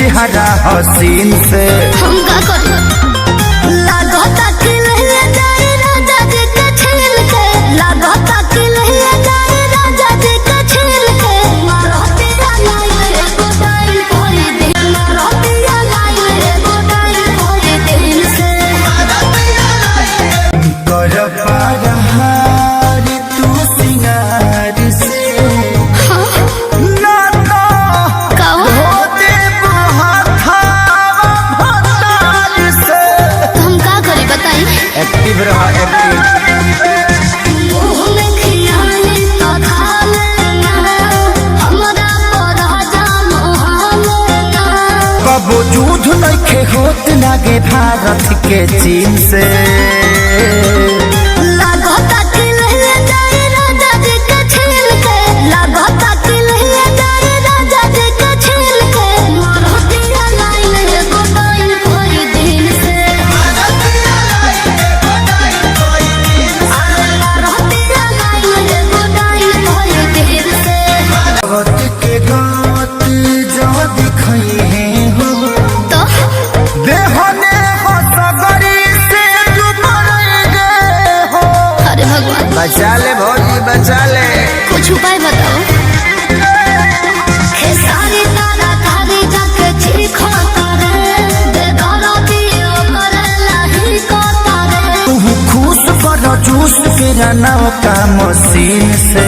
चेहरा हसीन से हम का करी लागता कि लहिया जाए राजा जी के छील के लागता कि लहिया जाए राजा जी के छील के मारतिया लाइल एगो डाइल कोई दिन मारतिया लाइल एगो डाइल कोई दिन से कर पार तू सिंगार से ना तो हो दे भतार से। हम का करी बताई एक्टिव रहा एक्टिव मुँह में खियाली तो खा लेना हमरा पर राजा मोहालेना कबो युद्ध नइखे होत लागे भारत के चीन से लागता कि लहिया जाए राजा जी के छील के लागता कि लहिया जाए राजा जी के छील के मारतिया लाइल एगो डाइल कोई दिन से मारतिया लाइल एगो डाइल कोई दिन से भगत के गात जो दिखई है हो तो देहने हसगरी से डूबल गए हो। अरे भगवान बचा ले भौजी बचा ले कुछ उपाय बताओ खेसारी तारा तारी जाके चीखो तारे दे दरो दियो करला ही को तारे तू खुश कर जूस के रनव का मशीन से